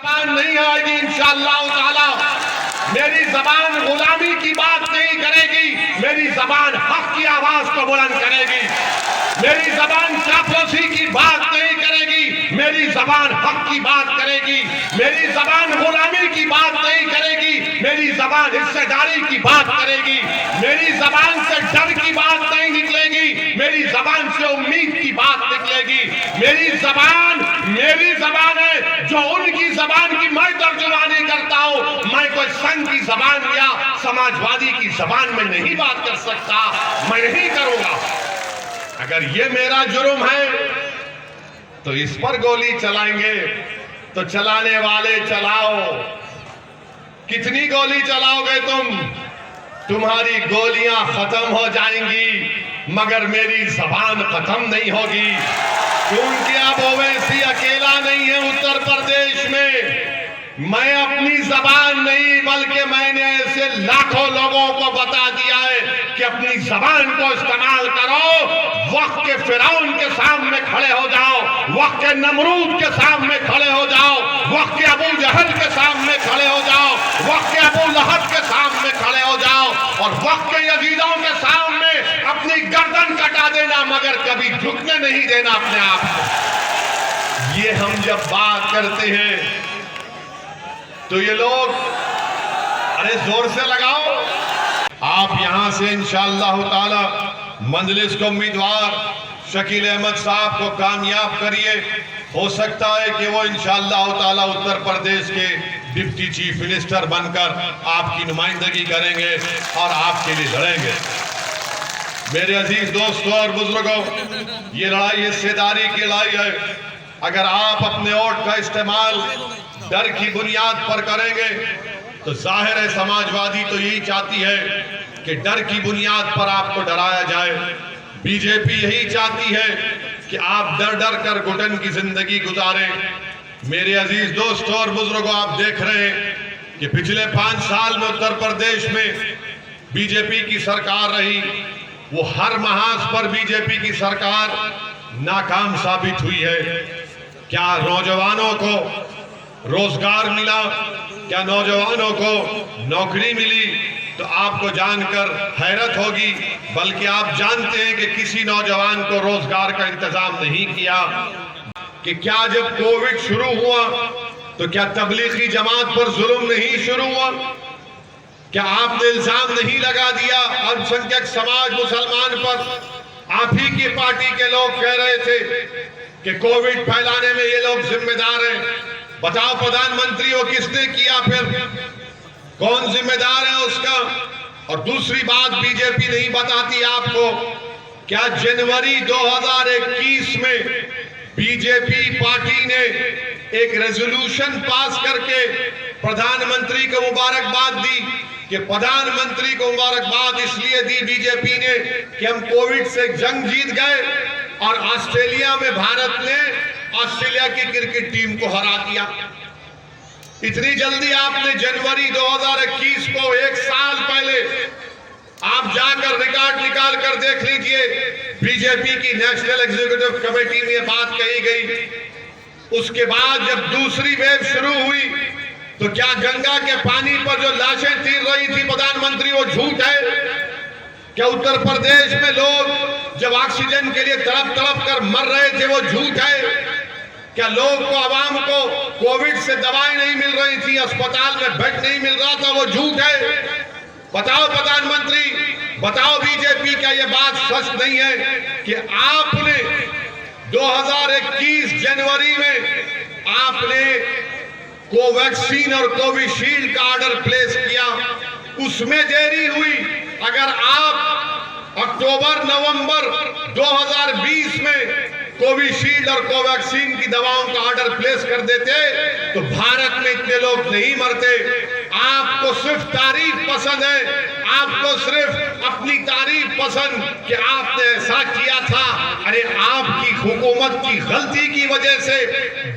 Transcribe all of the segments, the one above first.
जबान नहीं आएगी इंशाअल्लाह ताला। मेरी जबान गुलामी की बात नहीं करेगी, मेरी जबान हक की आवाज को बुलंद करेगी। मेरी जबान चापलूसी की बात नहीं करेगी, मेरी जबान हक की बात करेगी। मेरी जबान गुलामी की बात नहीं करेगी, मेरी जबान हिस्सेदारी की बात करेगी। मेरी जबान से डर की बात नहीं निकलेगी, मेरी जबान से उम्मीद की बात निकलेगी। मेरी जबान है जो उनकी जबान की मैं तर्जुमानी करता हूं। मैं कोई संघ की जबान या समाजवादी की जबान में नहीं बात कर सकता, मैं नहीं करूंगा। अगर ये मेरा जुर्म है तो इस पर गोली चलाएंगे तो चलाने वाले चलाओ। कितनी गोली चलाओगे तुम? तुम्हारी गोलियां खत्म हो जाएंगी मगर मेरी जबान खत्म नहीं होगी, क्योंकि अब ओवैसी अकेला नहीं है उत्तर प्रदेश में। मैं अपनी जबान नहीं बल्कि मैंने ऐसे लाखों लोगों को बता दिया है कि अपनी जबान को इस्तेमाल करो। वक्त के फिरौन के सामने खड़े हो जाओ, वक्त के नमरूद के सामने खड़े हो जाओ, वक्त के अबू जहल के सामने खड़े हो जाओ, वक्त के अबू लहब के सामने खड़े हो जाओ और वक्त के यजीदों के सामने अपनी गर्दन कटा देना मगर कभी झुकने नहीं देना अपने आप को। ये हम जब बात करते हैं तो ये लोग अरे जोर से लगाओ। आप यहां से इंशाअल्लाह ताला मंजलिस को उम्मीदवार शकील अहमद साहब को कामयाब करिए। हो सकता है कि वो इंशाअल्लाह ताला उत्तर प्रदेश के डिप्टी चीफ मिनिस्टर बनकर आपकी नुमाइंदगी करेंगे और आपके लिए लड़ेंगे। मेरे अजीज दोस्तों और बुजुर्गों, ये लड़ाई हिस्सेदारी की लड़ाई है। अगर आप अपने वोट का इस्तेमाल डर की बुनियाद पर करेंगे तो जाहिर है समाजवादी तो यही चाहती है कि डर की बुनियाद पर आपको डराया जाए। बीजेपी यही चाहती है कि आप डर डर कर घुटन की जिंदगी गुजारें। मेरे अजीज दोस्तों और बुजुर्गों, आप देख रहे हैं कि पिछले 5 साल में उत्तर प्रदेश में बीजेपी की सरकार रही, वो हर महाज पर बीजेपी की सरकार नाकाम साबित हुई है। क्या नौजवानों को रोजगार मिला? क्या नौजवानों को नौकरी मिली? तो आपको जानकर हैरत होगी, बल्कि आप जानते हैं कि किसी नौजवान को रोजगार का इंतजाम नहीं किया। कि क्या जब कोविड शुरू हुआ तो क्या तबलीगी जमात पर जुल्म नहीं शुरू हुआ? क्या आपने इल्जाम नहीं लगा दिया अल्पसंख्यक समाज मुसलमान पर? आप ही की पार्टी के लोग कह रहे थे कि कोविड फैलाने में ये लोग जिम्मेदार हैं। बताओ प्रधानमंत्री वो किसने किया? फिर कौन जिम्मेदार है उसका? और दूसरी बात बीजेपी नहीं बताती आपको, क्या जनवरी 2021 में बीजेपी पार्टी ने एक रेजोल्यूशन पास करके प्रधानमंत्री को मुबारकबाद दी कि प्रधानमंत्री को मुबारकबाद इसलिए दी बीजेपी ने कि हम कोविड से जंग जीत गए और ऑस्ट्रेलिया में भारत ने ऑस्ट्रेलिया की क्रिकेट टीम को हरा दिया। इतनी जल्दी आपने जनवरी 2021 को 1 साल पहले आप जाकर रिकॉर्ड निकाल कर देख लीजिए, बीजेपी की नेशनल एग्जीक्यूटिव कमेटी में यह बात कही गई। उसके बाद जब दूसरी वेव शुरू हुई तो क्या गंगा के पानी पर जो लाशें तीर रही थी प्रधानमंत्री, वो झूठ है? क्या उत्तर प्रदेश में लोग जब ऑक्सीजन के लिए तड़प तड़प कर मर रहे थे वो झूठ है? क्या लोग को आवाम को कोविड से दवाएं नहीं मिल रही थी, अस्पताल में बेड नहीं मिल रहा था, वो झूठ है? बताओ प्रधानमंत्री, बताओ बीजेपी, क्या ये बात सच नहीं है कि आपने 2021 जनवरी में आपने कोवैक्सीन और कोविशील्ड का ऑर्डर प्लेस किया, उसमें देरी हुई? अगर आप अक्टूबर नवंबर 2020 में कोविशील्ड और कोवैक्सीन की दवाओं का ऑर्डर प्लेस कर देते तो भारत में इतने लोग नहीं मरते। आपको सिर्फ तारीफ पसंद है, आपको सिर्फ अपनी तारीफ पसंद कि आपने ऐसा किया था। अरे आपकी हुकूमत की गलती की वजह से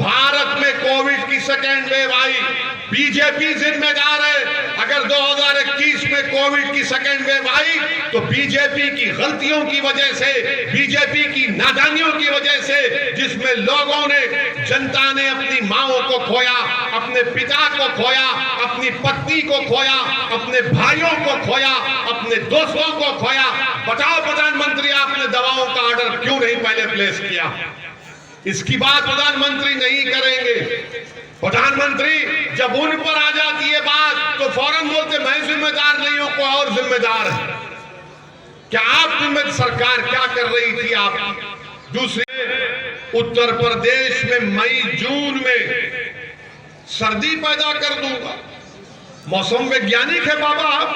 भारत में कोविड की सेकेंड वेव आई। बीजेपी जिम्मेदार है। अगर 2021 में कोविड की सेकेंड वेव आई तो बीजेपी की गलतियों की वजह से, बीजेपी की नादानियों की वजह से, जिसमें लोगों ने, जनता ने अपनी माओं को खोया, अपने पिता को खोया, अपनी पत्नी को खोया, अपने भाइयों को खोया, अपने दोस्तों को खोया। बताओ प्रधानमंत्री, आपने दवाओं का ऑर्डर क्यों नहीं पहले प्लेस किया? इसकी बात प्रधानमंत्री नहीं करेंगे। प्रधानमंत्री जब उन पर आ जाती है बात तो फौरन बोलते मैं जिम्मेदार नहीं हूं, कोई और जिम्मेदार है। क्या आप सरकार क्या कर रही थी आप? दूसरे, उत्तर प्रदेश में मई जून में सर्दी पैदा कर दूंगा। मौसम वैज्ञानिक है बाबा आप।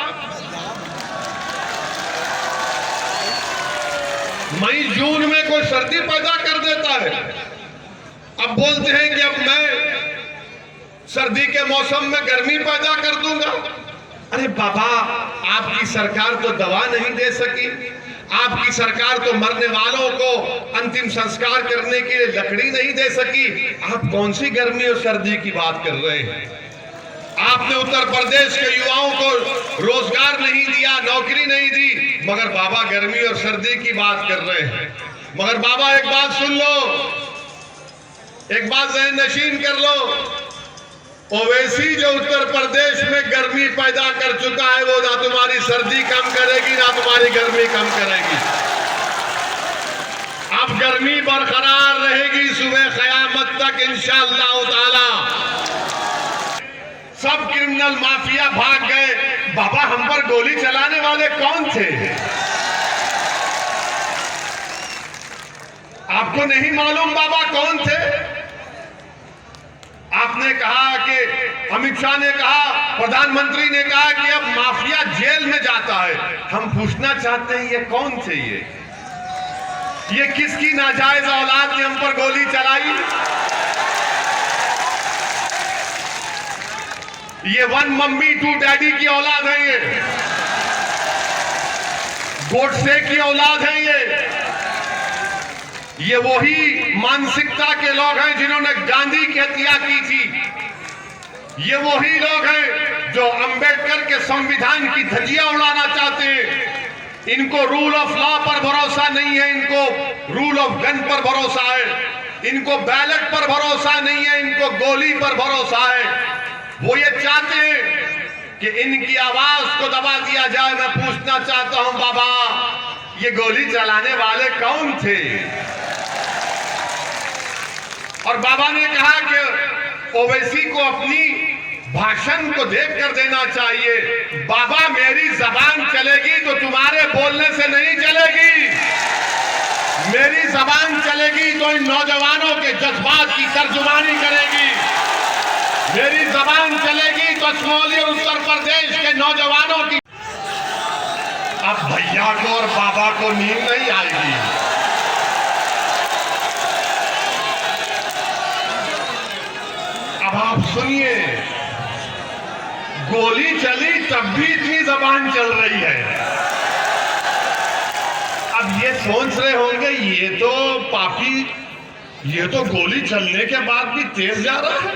मई जून में कोई सर्दी पैदा कर देता है। अब बोलते हैं कि अब मैं सर्दी के मौसम में गर्मी पैदा कर दूंगा। अरे बाबा, आपकी सरकार तो दवा नहीं दे सकी, आपकी सरकार तो मरने वालों को अंतिम संस्कार करने के लिए लकड़ी नहीं दे सकी। आप कौन सी गर्मी और सर्दी की बात कर रहे हैं? आपने उत्तर प्रदेश के युवाओं को रोजगार नहीं दिया, नौकरी नहीं दी, मगर बाबा गर्मी और सर्दी की बात कर रहे हैं। मगर बाबा एक बात सुन लो, एक बात ज़हन नशीन कर लो। ओवैसी जो उत्तर प्रदेश में गर्मी पैदा कर चुका है, वो ना तुम्हारी सर्दी कम करेगी ना तुम्हारी गर्मी कम करेगी। अब गर्मी बरकरार रहेगी सुबह क़यामत तक इंशाअल्लाह ताला। सब क्रिमिनल माफिया भाग गए। बाबा, हम पर गोली चलाने वाले कौन थे? आपको नहीं मालूम बाबा कौन थे? आपने कहा कि अमित शाह ने कहा, प्रधानमंत्री ने कहा कि अब माफिया जेल में जाता है। हम पूछना चाहते हैं ये कौन थे? ये किसकी नाजायज औलाद ने हम पर गोली चलाई? ये वन मम्मी टू डैडी की औलाद है, ये गोडसे की औलाद है। ये वही मानसिकता के लोग हैं जिन्होंने गांधी की हत्या की थी। ये वही लोग हैं जो अंबेडकर के संविधान की धज्जियां उड़ाना चाहते हैं। इनको रूल ऑफ लॉ पर भरोसा नहीं है, इनको रूल ऑफ गन पर भरोसा है। इनको बैलेट पर भरोसा नहीं है, इनको गोली पर भरोसा है। वो ये चाहते हैं कि इनकी आवाज को दबा दिया जाए। मैं पूछना चाहता हूं बाबा, ये गोली चलाने वाले कौन थे? और बाबा ने कहा कि ओवैसी को अपनी भाषण को देख कर देना चाहिए। बाबा, मेरी जबान चलेगी तो तुम्हारे बोलने से नहीं चलेगी। मेरी जबान चलेगी तो इन नौजवानों के जज्बात की तर्जुमानी करेगी। मेरी जबान चलेगी तो असमौली और उत्तर प्रदेश के नौजवानों की। अब भैया को और बाबा को नींद नहीं आएगी। अब आप सुनिए, गोली चली तब भी इतनी जबान चल रही है। अब ये सोच रहे होंगे ये तो पापी, ये तो गोली चलने के बाद भी तेज जा रहा है।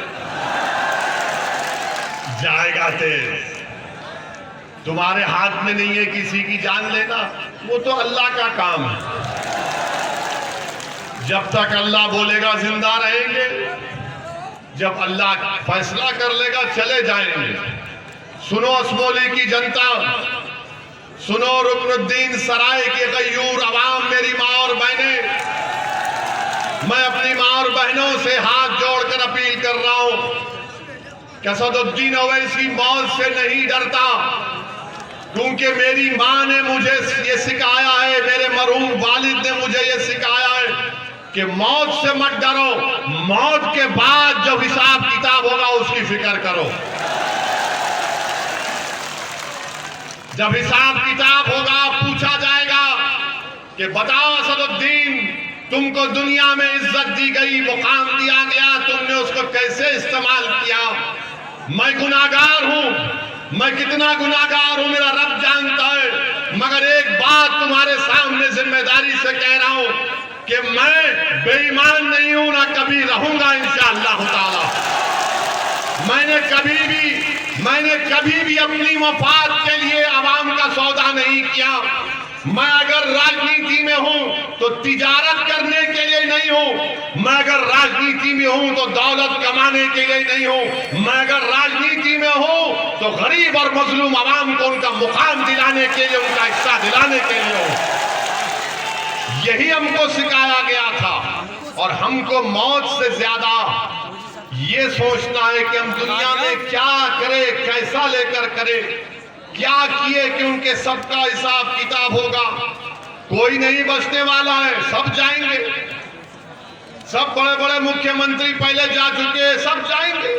जाएगा तेज, तुम्हारे हाथ में नहीं है किसी की जान लेना, वो तो अल्लाह का काम है। जब तक अल्लाह बोलेगा जिंदा रहेंगे, जब अल्लाह फैसला कर लेगा चले जाएंगे। सुनो असमौली की जनता, सुनो रुकनुद्दीन सराय के गयूर अवाम, मेरी माँ और बहनें, मैं अपनी माँ और बहनों से हाथ जोड़कर अपील कर रहा हूं कि असदुद्दीन ओवैसी मौत से नहीं डरता, क्योंकि मेरी माँ ने मुझे ये सिखाया है, मेरे मरहूम वालिद ने मुझे ये सिखाया है कि मौत से मत डरो, मौत के बाद जब हिसाब किताब होगा उसकी फिक्र करो। जब हिसाब किताब होगा, पूछा जाएगा कि बताओ असदुद्दीन, तुमको दुनिया में इज्जत दी गई, मुकाम दिया गया, तुमने उसको कैसे इस्तेमाल किया? मैं गुनाहगार हूं, मैं कितना गुनाहगार हूं मेरा रब जानता है, मगर एक बात तुम्हारे सामने जिम्मेदारी से कह रहा हूं कि मैं बेईमान नहीं हूं, ना कभी रहूंगा इंशाअल्लाह ताला। मैंने कभी भी अपनी मफाद के लिए आवाम का सौदा नहीं किया। मैं अगर राजनीति में हूं तो तिजारत करने के लिए नहीं हूं। मैं अगर राजनीति में हूं तो दौलत कमाने के लिए नहीं हूं। मैं अगर राजनीति में हूं तो गरीब और मजलूम आवाम को उनका मुकाम दिलाने के लिए, उनका हिस्सा दिलाने के लिए हूं। यही हमको सिखाया गया था। और हमको मौत से ज्यादा ये सोचना है कि हम दुनिया में क्या करें, कैसा लेकर करें, क्या किए कि उनके सबका हिसाब किताब होगा। कोई नहीं बचने वाला है, सब जाएंगे। सब बड़े बड़े मुख्यमंत्री पहले जा चुके हैं, सब जाएंगे,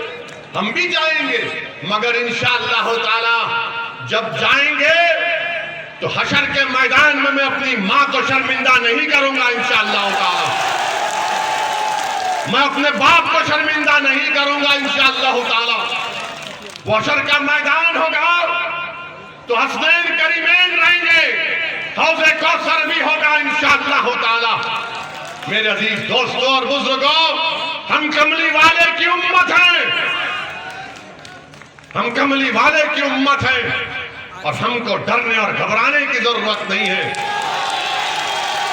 हम भी जाएंगे। मगर इंशाअल्लाह ताला जब जाएंगे तो हशर के मैदान में मैं अपनी मां को शर्मिंदा नहीं करूंगा इंशाअल्लाह ताला। मैं अपने बाप को शर्मिंदा नहीं करूंगा इंशाअल्लाह ताला। वो हशर का मैदान होगा तो हसनैन करीमैन रहेंगे, हौज़े कौसर भी होगा इंशाअल्लाह ताला। मेरे अजीज दोस्तों और बुजुर्गों, हम कमली वाले की उम्मत हैं, हम कमली वाले की उम्मत हैं और हमको डरने और घबराने की जरूरत नहीं है।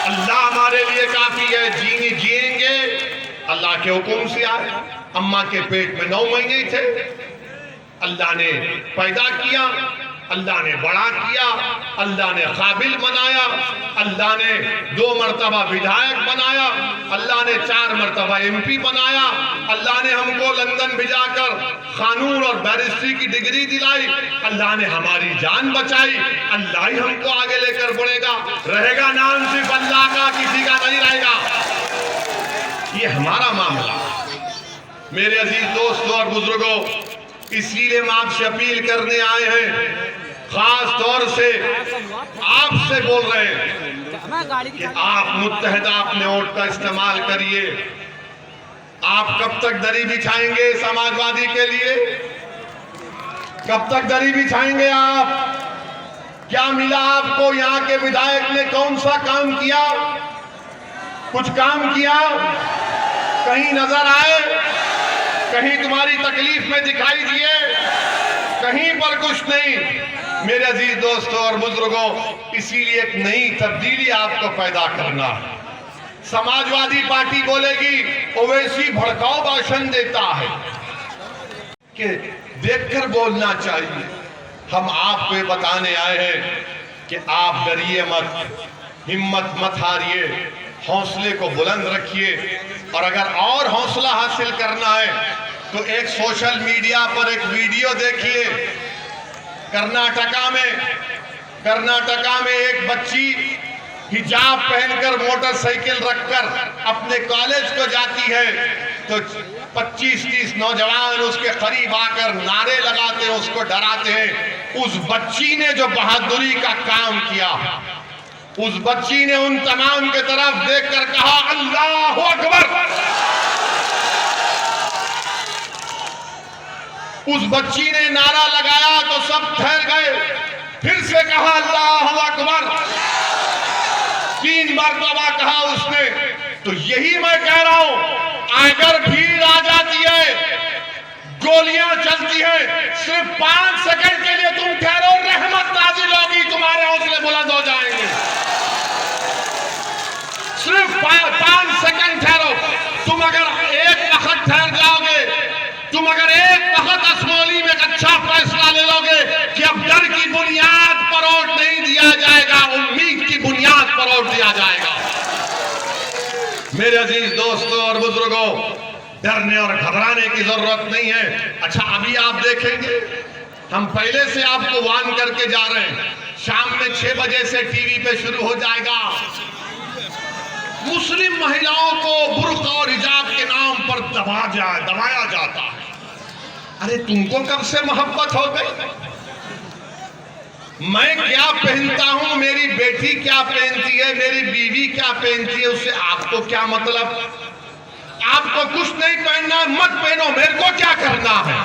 अल्लाह हमारे लिए काफी है। जिएंगे अल्लाह के हुक्म से आए। अम्मा के पेट में 9 महीने थे, अल्लाह ने पैदा किया, अल्लाह ने बड़ा किया, अल्लाह ने काबिल बनाया, अल्लाह ने 2 मरतबा विधायक बनाया, अल्लाह ने 4 मरतबा MP बनाया, अल्लाह ने हमको लंदन भिजाकर कानून और बैरिस्ट्री की डिग्री दिलाई, अल्लाह ने हमारी जान बचाई। अल्लाह ही हमको आगे लेकर बढ़ेगा। रहेगा नाम सिर्फ अल्लाह का, किसी का नहीं रहेगा। ये हमारा मामला। मेरे अजीज दोस्तों और बुजुर्गों, इसीलिए हम आपसे अपील करने आए हैं, खास तौर से आपसे बोल रहे हैं कि आप मुत्तहदा अपने वोट का इस्तेमाल करिए। आप कब तक दरी बिछाएंगे समाजवादी के लिए? कब तक दरी बिछाएंगे आप? क्या मिला आपको? यहाँ के विधायक ने कौन सा काम किया? कुछ काम किया? कहीं नजर आए? कहीं तुम्हारी तकलीफ में दिखाई दिए? कहीं पर कुछ नहीं। मेरे अजीज दोस्तों और बुजुर्गों, इसीलिए एक नई तब्दीली आपको पैदा करना है। समाजवादी पार्टी बोलेगी, ओवैसी भड़काऊ भाषण देता है, कि देखकर बोलना चाहिए। हम आपको बताने आए हैं कि आप डरिए मत, हिम्मत मत हारिए, हौसले को बुलंद रखिए। और अगर और हौसला हासिल करना है तो एक सोशल मीडिया पर एक वीडियो देखिए। कर्नाटका में एक बच्ची हिजाब पहनकर मोटरसाइकिल रखकर अपने कॉलेज को जाती है तो 25-30 नौजवान उसके करीब आकर नारे लगाते हैं, उसको डराते हैं। उस बच्ची ने जो बहादुरी का काम किया, उस बच्ची ने उन तमाम के तरफ देखकर कहा, अल्लाहु अकबर। उस बच्ची ने नारा लगाया तो सब ठहर गए, फिर से कहा अल्लाहु अकबर, 3 मरतबा कहा उसने। तो यही मैं कह रहा हूं, अगर भीड़ आ जाती है, गोलियां चलती हैं, सिर्फ 5 सेकंड के लिए तुम ठहरो, रहमत नाजिल होगी, तुम्हारे हौसले बुलंद हो जाएंगे। सिर्फ 5 सेकंड ठहरो। तुम अगर एक वक्त ठहर जाओगे, तुम अगर एक वक्त असमौली में एक अच्छा फैसला ले लोगे कि अब डर की बुनियाद पर वोट नहीं दिया जाएगा, उम्मीद की बुनियाद पर वोट दिया जाएगा। मेरे अजीज दोस्तों और बुजुर्गों, डरने और घबराने की जरूरत नहीं है। अच्छा, अभी आप देखेंगे, हम पहले से आपको वार्न करके जा रहे हैं, शाम में 6 बजे से टीवी पे शुरू हो जाएगा। मुस्लिम महिलाओं को बुर्का और हिजाब के नाम पर दबाया जाता है। अरे तुमको कब से मोहब्बत हो गई? मैं क्या पहनता हूं, मेरी बेटी क्या पहनती है, मेरी बीवी क्या पहनती है, उससे आपको क्या मतलब? आपको कुछ नहीं पहनना, मत पहनो, मेरे को क्या करना है?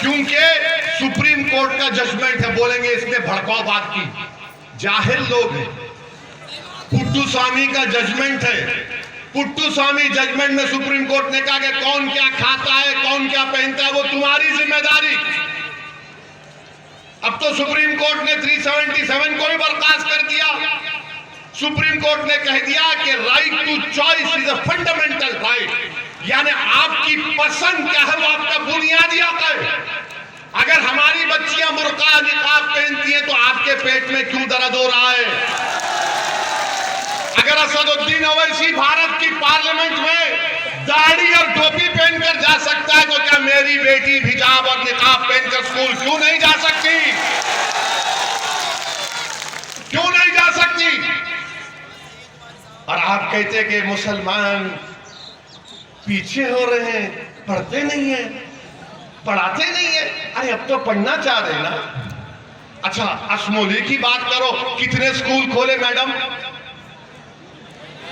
क्योंकि सुप्रीम कोर्ट का जजमेंट है, बोलेंगे इसने भड़काऊ बात की। जाहिल लोग हैं। पुट्टू स्वामी का जजमेंट है। पुट्टू स्वामी जजमेंट में सुप्रीम कोर्ट ने कहा कि कौन क्या खाता है, कौन क्या पहनता है, वो तुम्हारी जिम्मेदारी। अब तो सुप्रीम कोर्ट ने 377 को भी बर्खास्त कर दिया। सुप्रीम कोर्ट ने कह दिया कि right to choice is a fundamental right, यानी आपकी पसंद क्या है वो आपका बुनियादी हक है। अगर हमारी बच्चियां बुर्का निकाब पहनती हैं तो आपके पेट में क्यों दर्द हो रहा है? अगर असदुद्दीन ओवैसी भारत की पार्लियामेंट में दाढ़ी और टोपी पहनकर जा सकता है तो क्या मेरी बेटी हिजाब और निकाब पहनकर स्कूल क्यों नहीं जा सकती? क्यों नहीं जा सकती? और आप कहते कि मुसलमान पीछे हो रहे हैं, पढ़ते नहीं है, पढ़ाते नहीं है। अरे अब तो पढ़ना चाह रहे ना। अच्छा, अशमोली की बात करो, कितने स्कूल खोले मैडम?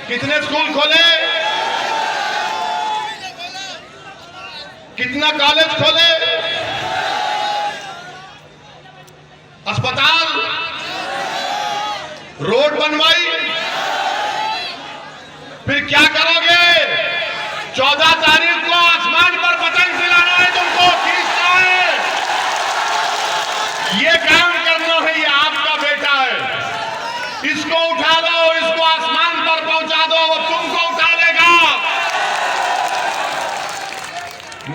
कितने स्कूल खोले? कितना कॉलेज खोले? अस्पताल, रोड बनवाई। फिर क्या करोगे? 14 तारीख को आसमान पर पतंग फैलाना है, तुमको खींचना है, ये काम करना है। ये आपका बेटा है, इसको उठा दो, इसको आसमान पर पहुंचा दो, वो तुमको उठा लेगा।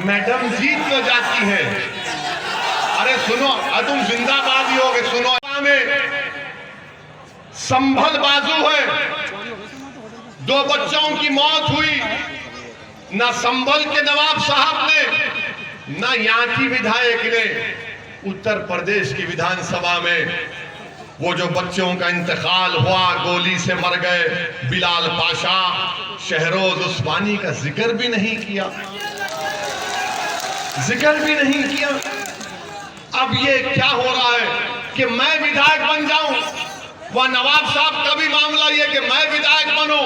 मैडम जीत तो जाती है। अरे सुनो, तुम जिंदाबादी होगे। सुनो, में संभल बाजू है, 2 बच्चों की मौत हुई। ना संभल के नवाब साहब ने, ना यहां की विधायक ने, उत्तर प्रदेश की विधानसभा में वो जो बच्चों का इंतकाल हुआ, गोली से मर गए, बिलाल पाशा, शहरोज उस्मानी का जिक्र भी नहीं किया, जिक्र भी नहीं किया। अब ये क्या हो रहा है कि मैं विधायक बन जाऊं, वह नवाब साहब का भी मामला ये कि मैं विधायक बनूं।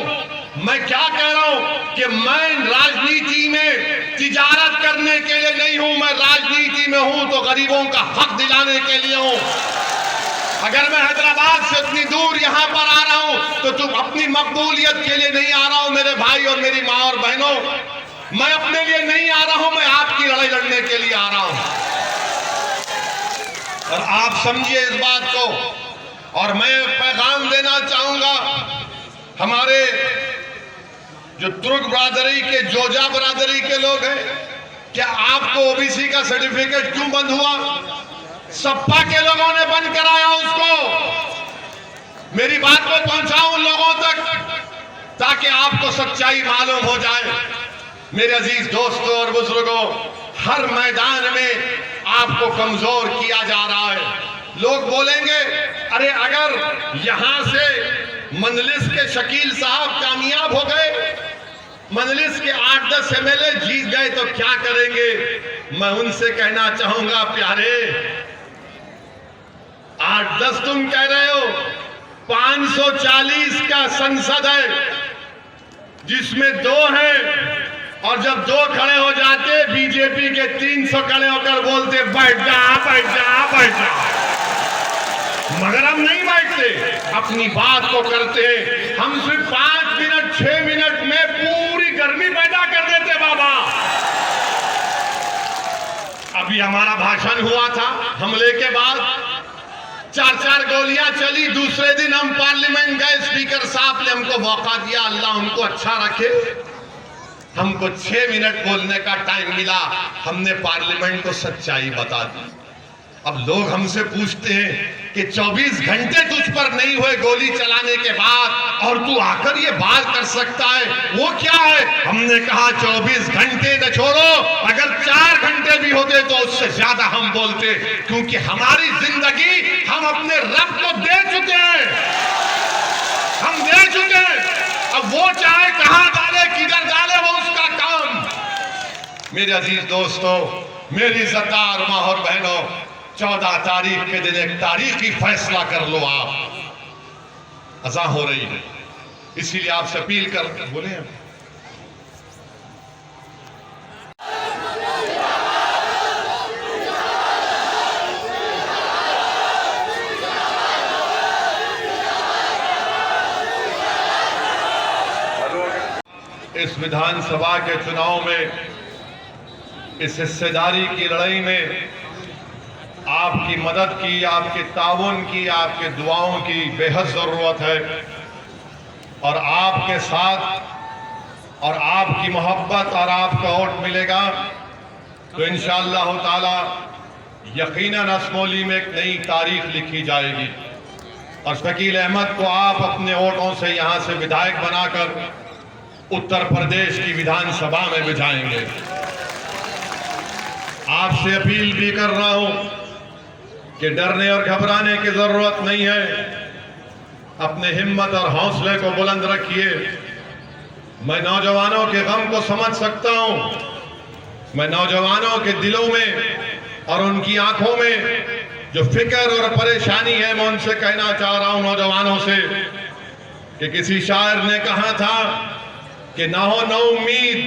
मैं क्या कह रहा हूं कि मैं राजनीति में तिजारत करने के लिए नहीं हूं, मैं राजनीति में हूं तो गरीबों का हक दिलाने के लिए हूं। अगर मैं हैदराबाद से इतनी दूर यहां पर आ रहा हूं तो तुम अपनी मकबूलियत के लिए नहीं आ रहा हूं मेरे भाई और मेरी मां और बहनों, मैं अपने लिए नहीं आ रहा हूं, मैं आपकी लड़ाई लड़ने के लिए आ रहा हूं। और आप समझिए इस बात को। और मैं पैगाम देना चाहूंगा हमारे जो तुर्क बरादरी के, जोजा बरादरी के लोग हैं, क्या आपको ओबीसी का सर्टिफिकेट क्यों बंद हुआ? सपा के लोगों ने बंद कराया उसको। मेरी बात को पहुंचाओ उन लोगों तक ताकि आपको सच्चाई मालूम हो जाए। मेरे अजीज दोस्तों और बुजुर्गों, हर मैदान में आपको कमजोर किया जा रहा है। लोग बोलेंगे अरे अगर यहां से मजलिस के शकील साहब कामयाब हो गए, मजलिस के 8-10 एमएलए जीत गए तो क्या करेंगे? मैं उनसे कहना चाहूंगा, प्यारे 8-10 तुम कह रहे हो, 540 का संसद है जिसमें 2 हैं, और जब 2 खड़े हो जाते बीजेपी के 300 खड़े होकर बोलते बैठ जा बैठ जा बैठ जा, मगर हम नहीं बैठते, अपनी बात को करते। हम सिर्फ 5 मिनट 6 मिनट में पूरी गर्मी पैदा कर देते बाबा। अभी हमारा भाषण हुआ था, हमले के बाद 4-4 गोलियां चली। दूसरे दिन हम पार्लियामेंट गए, स्पीकर साहब ने हमको मौका दिया, अल्लाह उनको अच्छा रखे, हमको 6 मिनट बोलने का टाइम मिला। हमने पार्लियामेंट को सच्चाई बता दी। अब लोग हमसे पूछते हैं कि 24 घंटे तुझ पर नहीं हुए गोली चलाने के बाद और तू आकर ये बात कर सकता है, वो क्या है? हमने कहा 24 घंटे न छोड़ो, अगर 4 घंटे भी होते तो उससे ज्यादा हम बोलते, क्योंकि हमारी जिंदगी हम अपने रब को दे चुके हैं, हम दे चुके हैं। अब वो चाहे कहां डाले किधर डाले वो उसका काम। मेरे अजीज दोस्तों, मेरी इज्जतदार मां और बहनों, 14 तारीख के दिन एक तारीखी फैसला कर लो। आप अज़ां हो रही है, इसीलिए आपसे अपील कर बोले हैं। इस विधानसभा के चुनाव में, इस हिस्सेदारी की लड़ाई में आपकी मदद की, आपके ताउन की, आपके दुआओं की बेहद ज़रूरत है। और आपके साथ और आपकी मोहब्बत और आपका वोट मिलेगा तो इंशाअल्लाह ताला यकीनन असमौली में एक नई तारीख लिखी जाएगी और शकील अहमद को आप अपने वोटों से यहाँ से विधायक बनाकर उत्तर प्रदेश की विधानसभा में बिठाएंगे। आपसे अपील भी कर रहा हूं कि डरने और घबराने की जरूरत नहीं है। अपने हिम्मत और हौसले को बुलंद रखिए। मैं नौजवानों के गम को समझ सकता हूं। मैं नौजवानों के दिलों में और उनकी आंखों में जो फिक्र और परेशानी है, मैं उनसे कहना चाह रहा हूं, नौजवानों से, कि किसी शायर ने कहा था कि ना हो ना उम्मीद,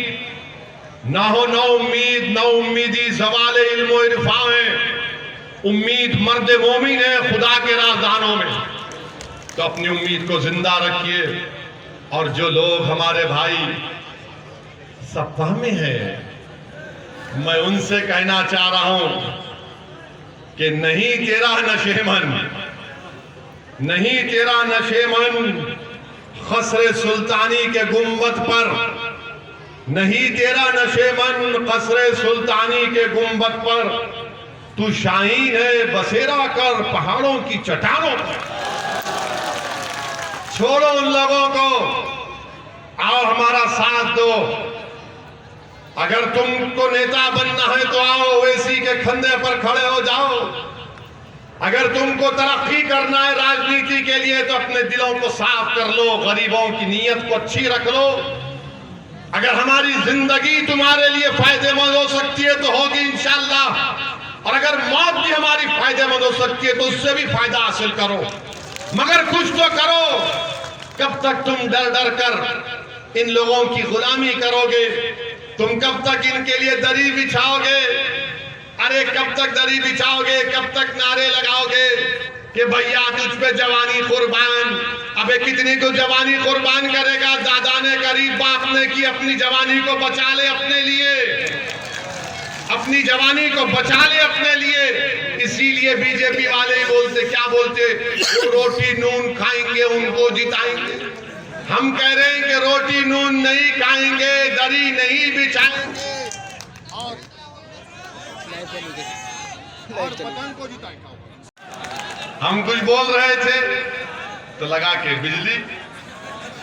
ना हो ना उम्मीद, ना उम्मीदी ज़वाले इल्म इरफा है, उम्मीद मर्द मोमिन है खुदा के राज़दानों में। तो अपनी उम्मीद को जिंदा रखिए। और जो लोग हमारे भाई सपा में हैं, मैं उनसे कहना चाह रहा हूं कि नहीं तेरा नशेमन, नहीं तेरा नशेमन खसरे सुल्तानी के गुंबद पर, नहीं तेरा नशेमन कसरे सुल्तानी के गुंबद पर, तू शाहीन है बसेरा कर पहाड़ों की चट्टानों पर। छोड़ो उन लोगों को, आओ हमारा साथ दो। अगर तुमको नेता बनना है तो आओ ओवैसी के खंधे पर खड़े हो जाओ। अगर तुमको तरक्की करना है राजनीति के लिए तो अपने दिलों को साफ कर लो, गरीबों की नीयत को अच्छी रख लो। अगर हमारी जिंदगी तुम्हारे लिए फायदेमंद हो सकती है तो होगी इंशाअल्लाह। और अगर मौत भी हमारी फायदेमंद हो सकती है तो उससे भी फायदा हासिल करो, मगर कुछ तो करो। कब तक तुम डर डर कर इन लोगों की गुलामी करोगे? तुम कब तक इनके लिए दरी बिछाओगे? अरे कब तक दरी बिछाओगे? कब तक नारे लगाओगे कि भैया तुझ पे जवानी कुर्बान? अबे कितनी को जवानी कुर्बान करेगा? दादा ने, गरीब बाप ने की अपनी जवानी को बचा ले अपने लिए, अपनी जवानी को बचा ले अपने लिए। इसीलिए बीजेपी वाले ही बोलते, क्या बोलते, वो रोटी नून खाएंगे उनको जिताएंगे। हम कह रहे हैं कि रोटी नून नहीं खाएंगे, दरी नहीं बिछाएंगे और पतंग को जिताएंगे। हम कुछ बोल रहे थे तो लगा के बिजली,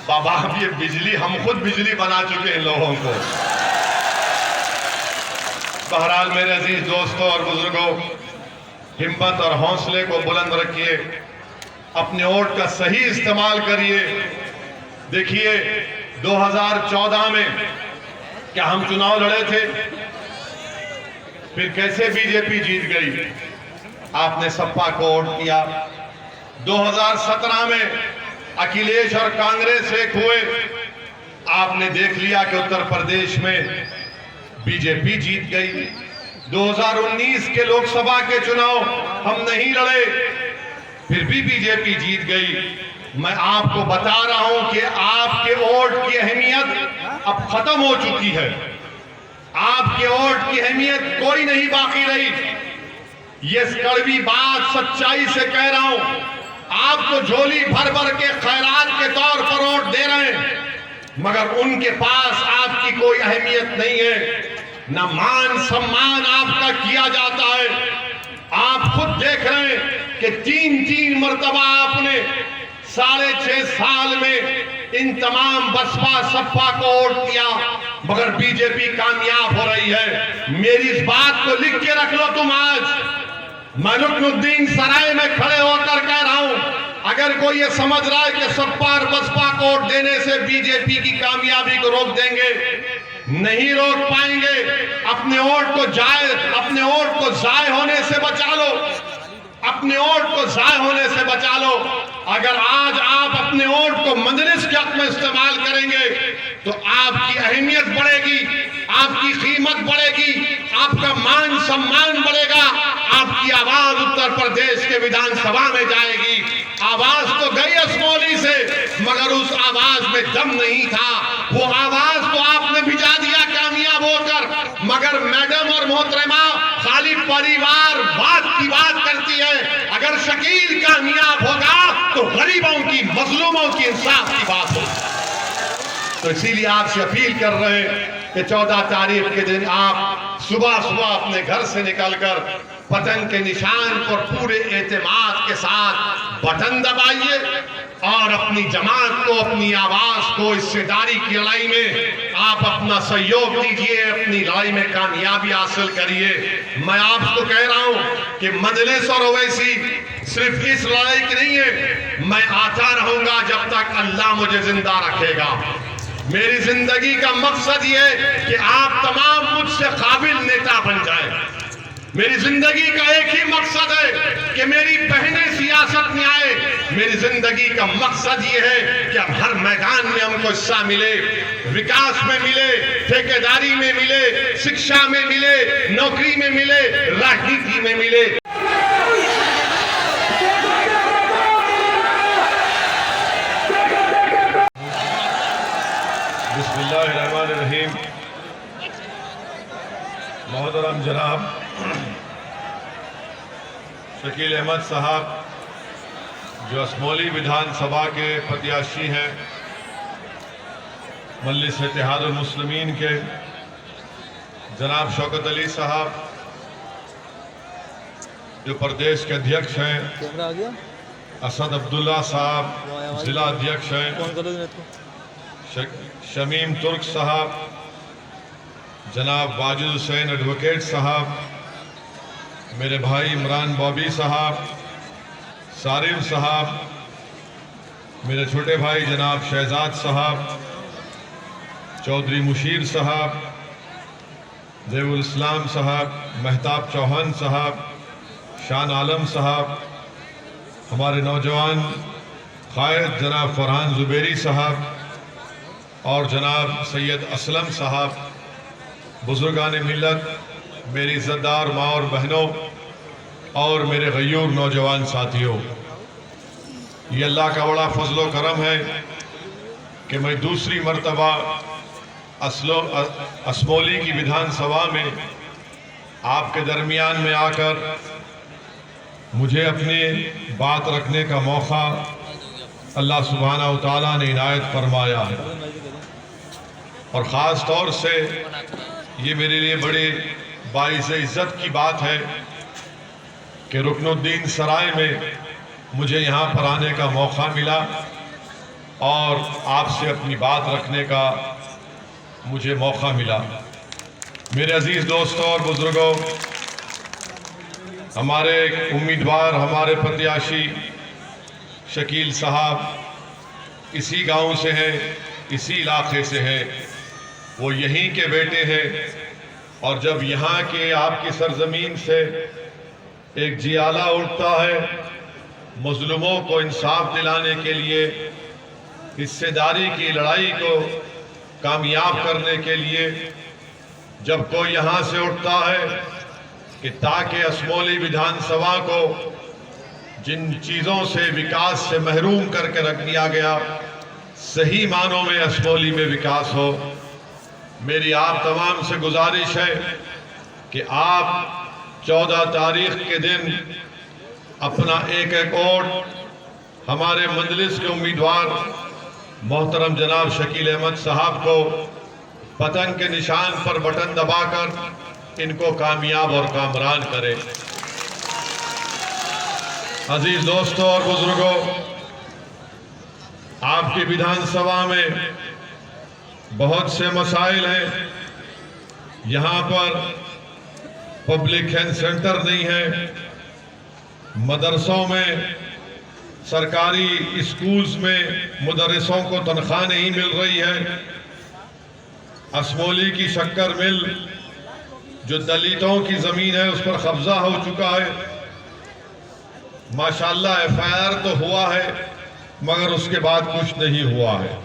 बाबा अब ये बिजली, हम खुद बिजली बना चुके हैं लोगों को। बहरहाल मेरे अजीज दोस्तों और बुजुर्गों, हिम्मत और हौसले को बुलंद रखिए, अपने वोट का सही इस्तेमाल करिए। देखिए 2014 में क्या हम चुनाव लड़े थे, फिर कैसे बीजेपी जीत गई, आपने सपा को वोट किया। 2017 में अखिलेश और कांग्रेस एक हुए, आपने देख लिया कि उत्तर प्रदेश में बीजेपी जीत गई। 2019 के लोकसभा के चुनाव हम नहीं लड़े, फिर भी बीजेपी जीत गई। मैं आपको बता रहा हूं कि आपके वोट की अहमियत अब खत्म हो चुकी है। आपके वोट की अहमियत कोई नहीं बाकी रही। ये कड़वी बात सच्चाई से कह रहा हूं। आप तो झोली भर भर के खैरात के तौर पर वोट दे रहे हैं, मगर उनके पास आपकी कोई अहमियत नहीं है, न मान सम्मान आपका किया जाता है। आप खुद देख रहे हैं कि 3 मरतबा आपने 6.5 साल में इन तमाम बसपा सपा को वोट दिया, मगर बीजेपी कामयाब हो रही है। मेरी इस बात को लिख के रख लो तुम। आज मैं रुकनुद्दीन सराय में खड़े होकर कह रहा हूं, अगर कोई ये समझ रहा है कि सपा और बसपा को वोट देने से बीजेपी की कामयाबी को रोक देंगे, नहीं रोक पाएंगे। अपने वोट को जाय होने से बचा लो, अपने वोट को जाय होने से बचा लो। अगर आज आप अपने वोट को मजलिस के हक में इस्तेमाल करेंगे तो आपकी अहमियत बढ़ेगी, आपकी कीमत बढ़ेगी, आपका मान सम्मान बढ़ेगा। आपकी आवाज उत्तर प्रदेश के विधानसभा में जाएगी। आवाज तो गई असमौली से, मगर उस आवाज में दम नहीं था। वो आवाज तो आपने भिजा दिया कामयाब होकर, मगर मैडम और मोहतरमा खाली परिवारवाद की बात करती है। अगर शकील कामयाब होगा तो गरीबों की, मजलूमों की इंसाफ की बात होगी। तो इसीलिए आपसे अपील कर रहे हैं कि 14 तारीख के दिन आप सुबह सुबह अपने घर से निकलकर पतंग के निशान पर पूरे एतमाद के साथ बटन दबाइए और अपनी जमात को, अपनी आवाज को हिस्सेदारी की लड़ाई में आप अपना सहयोग दीजिए, अपनी लड़ाई में कामयाबी हासिल करिए। मैं आपको कह रहा हूं कि मजलिस और ओवैसी सिर्फ इस लड़ाई की नहीं है। मैं आता रहूंगा जब तक अल्लाह मुझे जिंदा रखेगा। मेरी जिंदगी का मकसद ये है कि आप तमाम मुझसे काबिल नेता बन जाएं। मेरी जिंदगी का एक ही मकसद है कि मेरी बहनें सियासत में आए। मेरी जिंदगी का मकसद ये है कि अब हर मैदान में हमको हिस्सा मिले, विकास में मिले, ठेकेदारी में मिले, शिक्षा में मिले, नौकरी में मिले, राजनीति में मिले। बिस्मिल्लाहिर्रहमानिर्रहीम। मोहतरम जनाब शकील अहमद साहब जो असमौली विधानसभा के प्रत्याशी हैं, मजलिस इत्तेहादुल मुस्लिमीन के, जनाब शौकत अली साहब जो प्रदेश के अध्यक्ष हैं, असद अब्दुल्ला साहब जिला अध्यक्ष हैं, शमीम तुर्क साहब, जनाब वाजिद हुसैन एडवोकेट साहब, मेरे भाई इमरान बॉबी साहब, सारिम साहब, मेरे छोटे भाई जनाब शहजाद साहब, चौधरी मुशीर साहब, ज़ैबुल इस्लाम साहब, महताब चौहान साहब, शान आलम साहब, हमारे नौजवान कायद जनाब फरहान ज़ुबैरी साहब और जनाब सैयद असलम साहब, बुजुर्गान मिल्लत, मेरी इज़्ज़तदार माँ और बहनों और मेरे गयूर नौजवान साथियों, ये अल्लाह का बड़ा फजलो करम है कि मैं दूसरी मरतबा असमौली की विधानसभा में आपके दरमियान में आकर मुझे अपनी बात रखने का मौका अल्लाह सुब्हानहू व तआला ने इनायत फरमाया है। और ख़ास तौर से ये मेरे लिए बड़ी बाइज़ इज़्ज़त की बात है कि रुकनुद्दीन सराय में मुझे यहाँ पर आने का मौका मिला और आपसे अपनी बात रखने का मुझे मौका मिला। मेरे अजीज़ दोस्तों और बुज़ुर्गों, हमारे उम्मीदवार, हमारे प्रत्याशी शकील साहब इसी गांव से हैं, इसी इलाके से हैं, वो यहीं के बेटे हैं। और जब यहाँ के आपकी सरजमीन से एक जियाला उठता है मजलूमों को इंसाफ दिलाने के लिए, हिस्सेदारी की लड़ाई को कामयाब करने के लिए, जब कोई यहाँ से उठता है कि ताकि असमौली विधानसभा को जिन चीज़ों से, विकास से महरूम करके रख दिया गया, सही मानों में असमौली में विकास हो, मेरी आप तमाम से गुजारिश है कि आप 14 तारीख के दिन अपना एक एक वोट हमारे मजलिस के उम्मीदवार मोहतरम जनाब शकील अहमद साहब को पतंग के निशान पर बटन दबाकर इनको कामयाब और कामरान करें। अजीज दोस्तों और बुजुर्गों, आपकी विधानसभा में बहुत से मसाइल हैं। यहाँ पर पब्लिक हेल्थ सेंटर नहीं है, मदरसों में, सरकारी स्कूल्स में मुदर्रिसों को तनख्वाह नहीं मिल रही है। असमौली की शक्कर मिल जो दलितों की ज़मीन है उस पर कब्जा हो चुका है। माशाअल्लाह FIR तो हुआ है मगर उसके बाद कुछ नहीं हुआ है।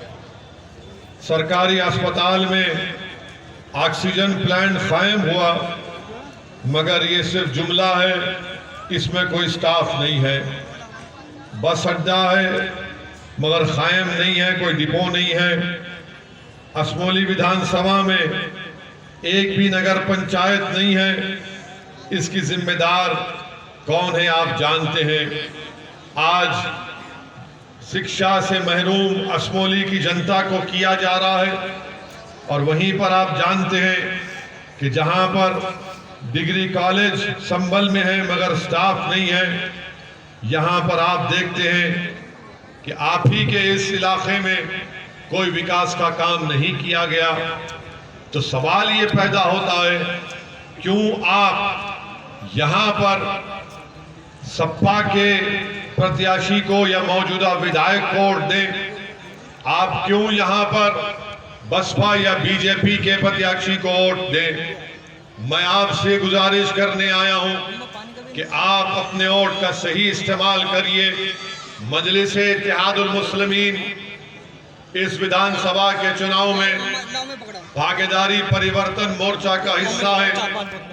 सरकारी अस्पताल में ऑक्सीजन प्लांट कायम हुआ मगर ये सिर्फ जुमला है, इसमें कोई स्टाफ नहीं है। बस अड्डा है मगर कायम नहीं है, कोई डिपो नहीं है। असमोली विधानसभा में एक भी नगर पंचायत नहीं है। इसकी जिम्मेदार कौन है आप जानते हैं। आज शिक्षा से महरूम असमोली की जनता को किया जा रहा है, और वहीं पर आप जानते हैं कि जहां पर डिग्री कॉलेज संभल में है मगर स्टाफ नहीं है, यहाँ पर आप देखते हैं कि आप ही के इस इलाके में कोई विकास का काम नहीं किया गया। तो सवाल ये पैदा होता है, क्यों आप यहाँ पर सपा के प्रत्याशी को या मौजूदा विधायक को वोट दें? आप क्यों यहाँ पर बसपा या बीजेपी के प्रत्याशी को वोट दें? मैं आपसे गुजारिश करने आया हूं कि आप अपने वोट का सही इस्तेमाल करिए। मजलिस-ए-इत्तेहादुल मुस्लिमीन इस विधानसभा के चुनाव में भागीदारी परिवर्तन मोर्चा का हिस्सा है।